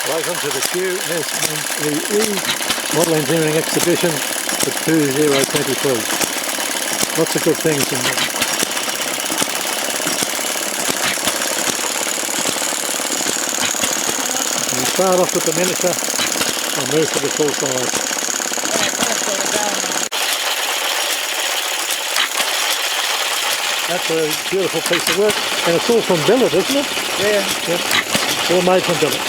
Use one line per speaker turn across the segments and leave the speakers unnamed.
Welcome to the QSMEE Model Engineering Exhibition for 2023. Lots of good things in there. We start off with the miniature and move to the full size. That's a beautiful piece of work, and it's all from billet, isn't it?
Yeah.
Yep. All made from billet.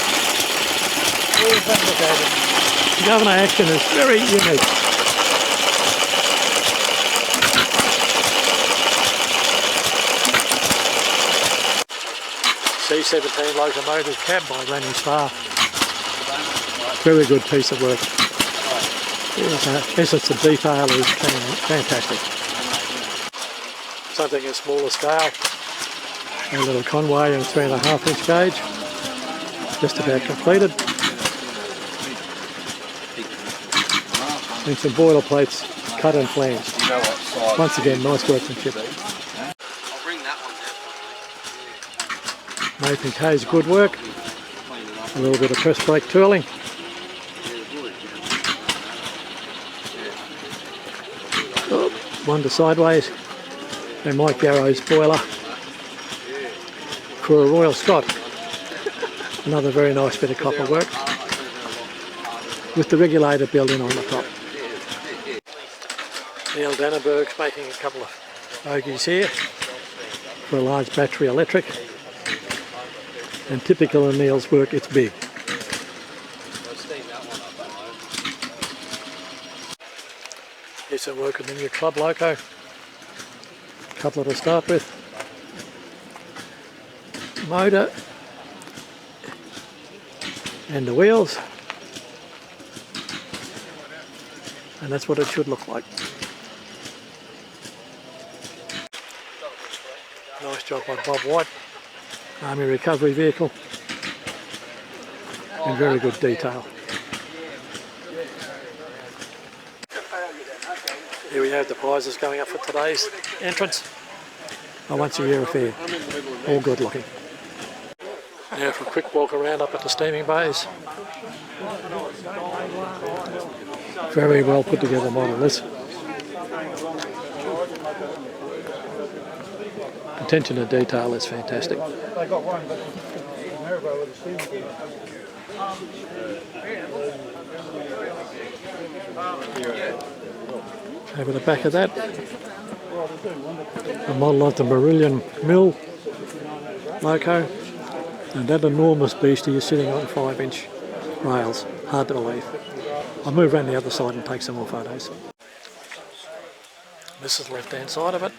All fabricated.
The governor action is very unique. C-17 locomotive cab by Rennie Spa. Very good piece of work. Essence of detail is fantastic. Something in smaller scale. A little Conway in 3.5 inch gauge. Just about completed. And some boiler plates cut and flanged. Once again, nice workmanship. Nathan Kay's good work. A little bit of press brake tooling. Oh, wander sideways. And Mike Garrow's boiler for a Royal Scot. Another very nice bit of copper work with the regulator built in on the top. Neil Dannenberg's making a couple of bogies here for a large battery electric, and typical of Neil's work, it's big. Here's some work on the new club loco. Couple to start with. Motor and the wheels, and that's what it should look like. Nice job by Bob White, Army recovery vehicle, in very good detail. Here we have the prizes going up for today's entrance. A once a year affair, all good looking. Now for a quick walk around up at the steaming bays. Very well put together model this. Attention to detail is fantastic. Over the back of that, a model of the Marillion Mill loco, and that enormous beastie is sitting on 5-inch rails. Hard to believe. I'll move around the other side and take some more photos. This is the left hand side of it.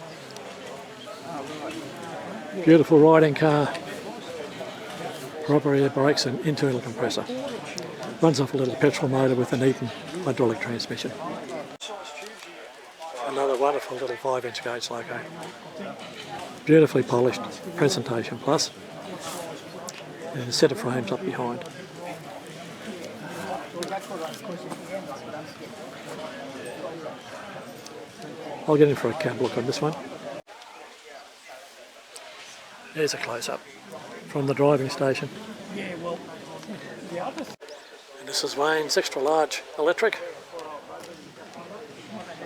Beautiful riding car. Proper air brakes and internal compressor. Runs off a little petrol motor with an Eaton hydraulic transmission. Another wonderful little 5-inch gauge loco. Beautifully polished, presentation plus, and a set of frames up behind. I'll get in for a cab look on this one. There's a close-up from the driving station. And this is Wayne's extra large electric.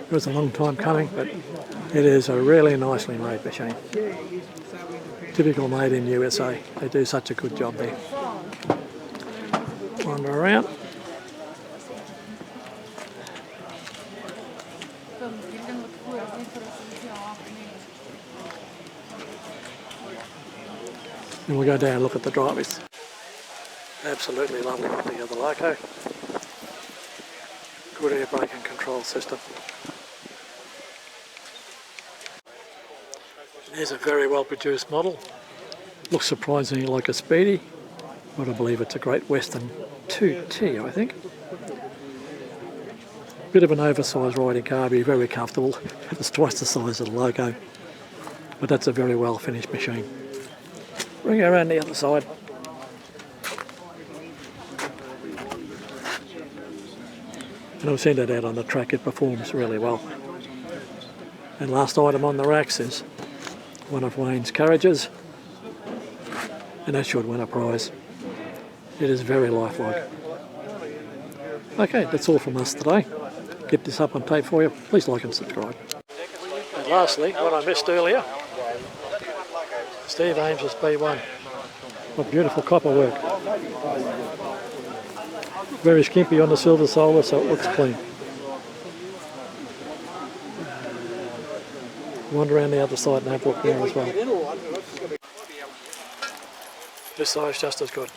It was a long time coming, but it is a really nicely made machine. Typical made in USA. They do such a good job there. Wander around. And we'll go down and look at the drivers. Absolutely lovely put together loco. Good air brake and control system. There's a very well produced model. Looks surprisingly like a Speedy, but I believe it's a Great Western 2T, I think. Bit of an oversized riding car, be very comfortable. It's twice the size of the loco, but that's a very well finished machine. Bring it around the other side. And I've seen it out on the track, it performs really well. And last item on the racks is one of Wayne's carriages, and that should win a prize. It is very lifelike. Okay, that's all from us today. Get this up on tape for you. Please like and subscribe. And lastly, what I missed earlier, Steve Ames's B1. What beautiful copper work. Very skimpy on the silver solar, so it looks clean. Wander around the other side and have a look there as well. This side's just as good.